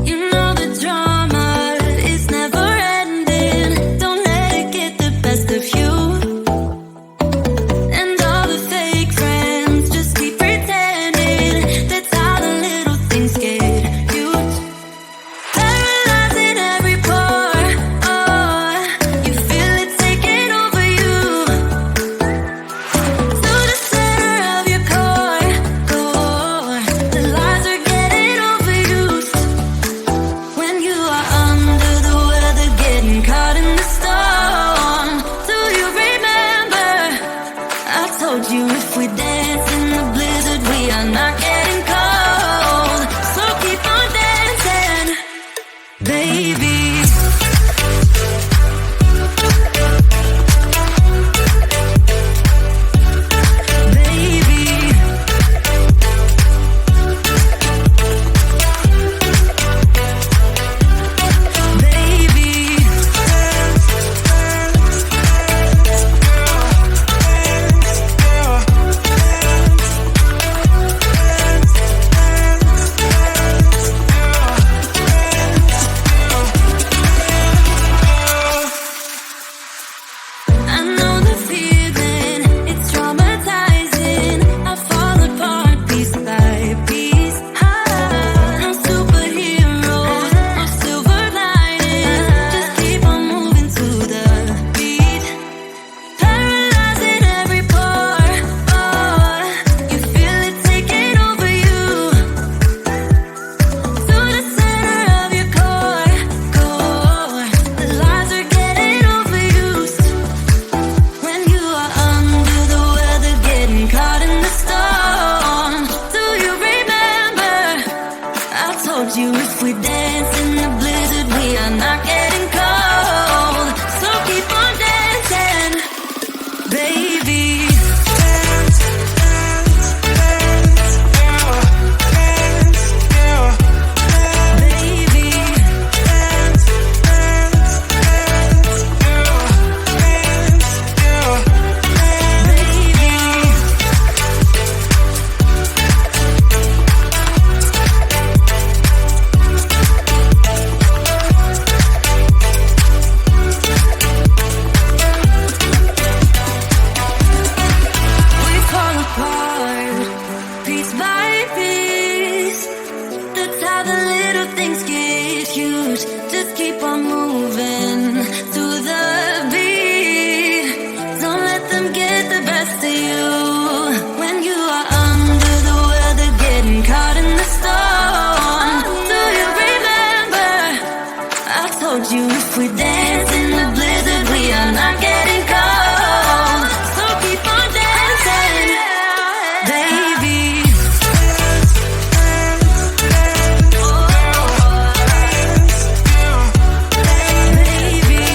You know the drama is never ending. Don't let it get the best of you. And all the fake friends just keep pretending. That's how the little things get huge. Paralyzing every pore. Oh, you feel it taking over you. To the center of your core. The lies are getting overused. When you are under the weather, getting caught in the storm. Do you remember? I told you if we dance in the blizzard, we are not getting cold. So keep on dancing, baby. I know the feeling, it's traumatizing. I fall apart piece by piece. No superheroes, no silver linings. Just keep on moving to the beat. Paralyzing every pore. Oh, you feel it taking over you. To the center of your core. The lies are getting overused. When you are under the weather, getting caught in the storm. Do you remember? I told you if we dance in the blizzard, we are not getting cold. So keep on dancing, baby. We fall apart, piece by piece. That's how the little things get huge. Just keep on moving to the beat. Don't let them get the best of you. When you are under the weather, getting caught in the storm. Do you remember? I told you if we dance in the blizzard, we are not getting cold. So keep on dancing, baby. Baby.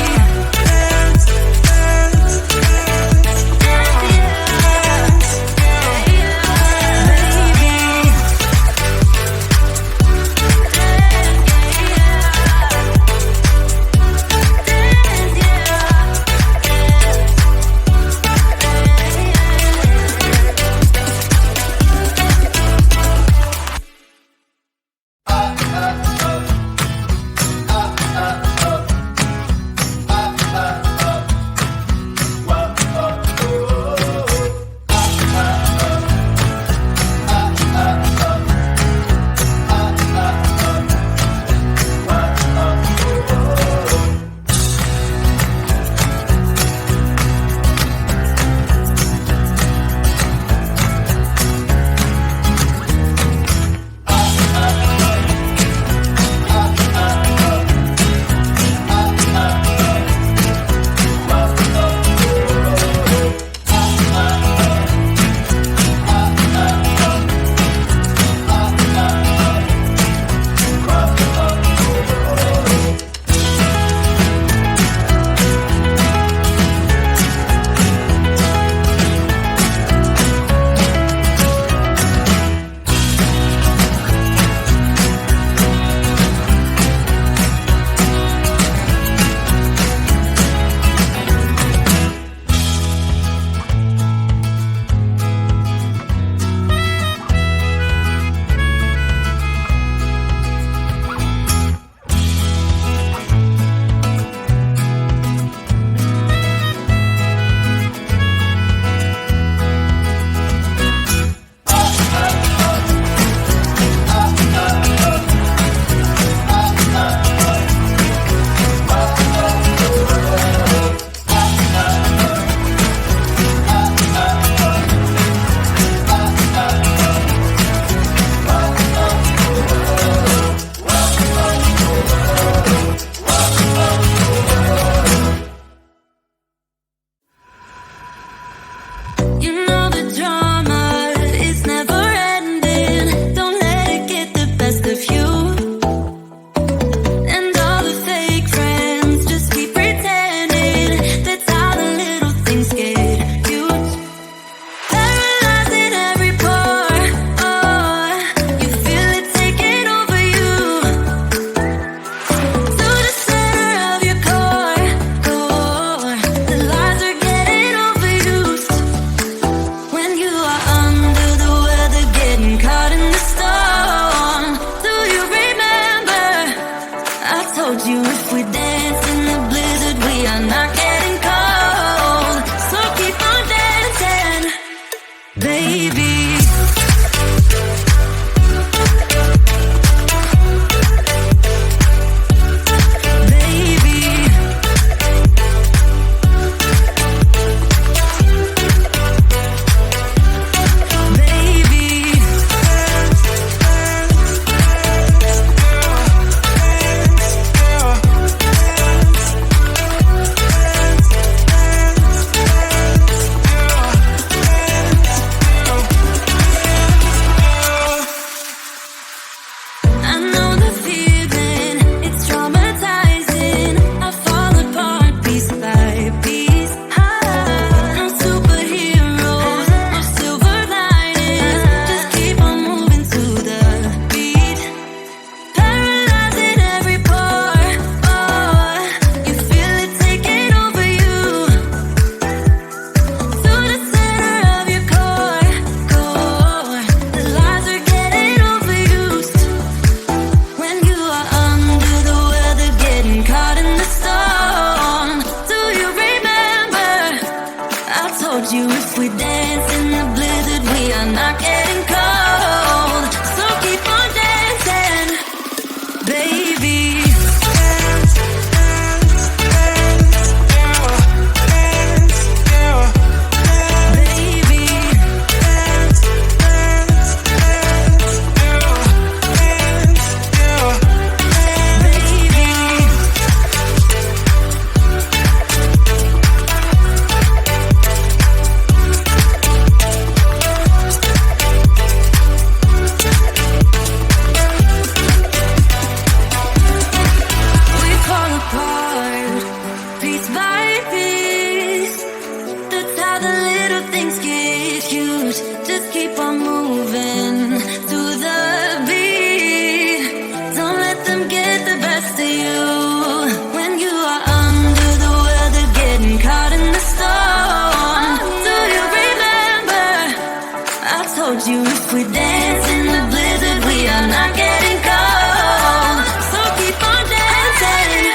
told you if we dance in the blizzard, we are not getting cold. So keep on dancing,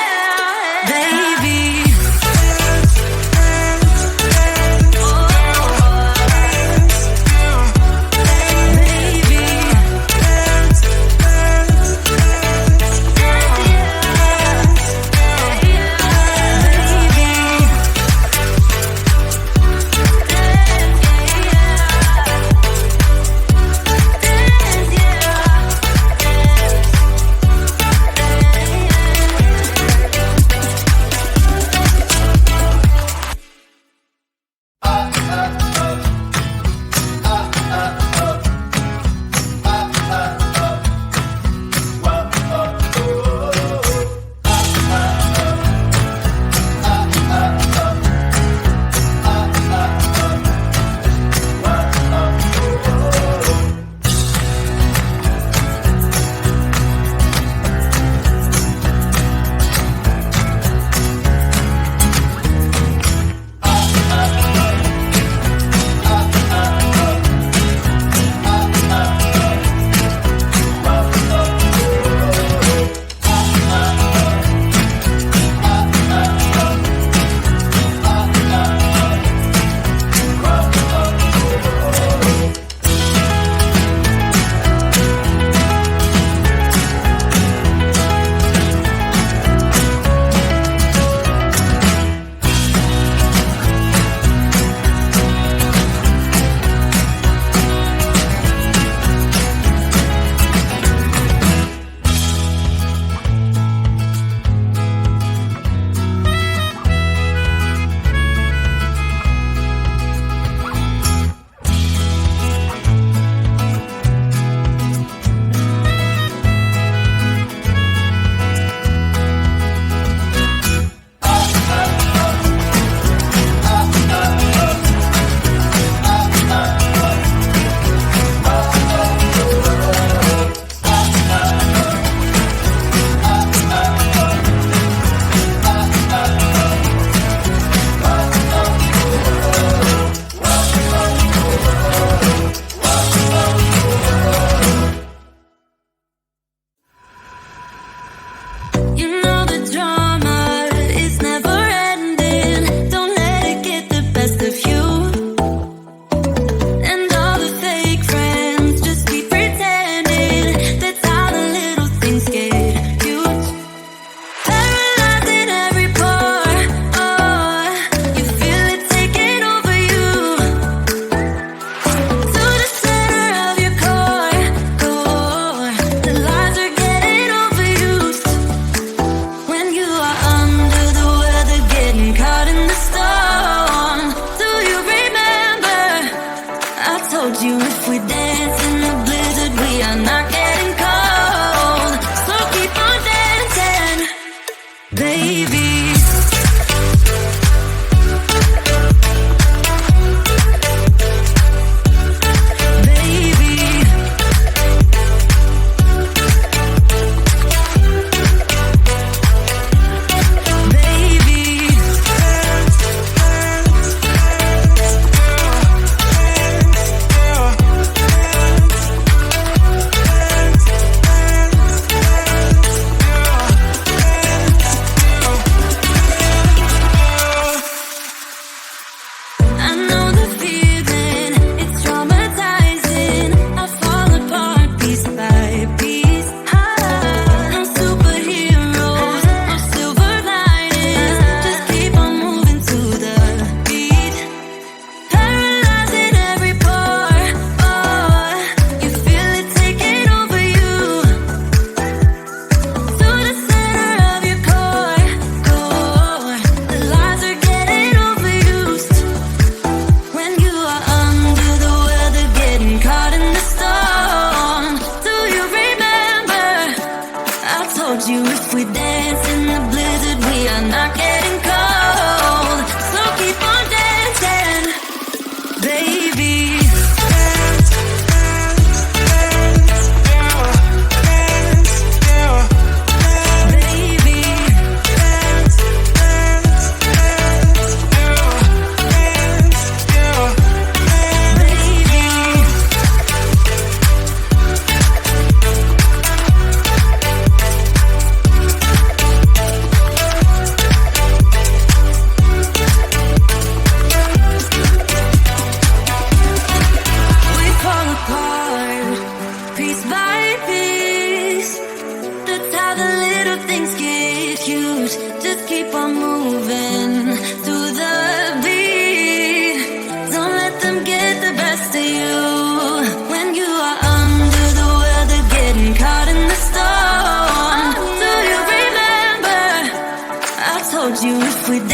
baby.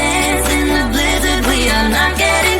dance in the blizzard. We are not getting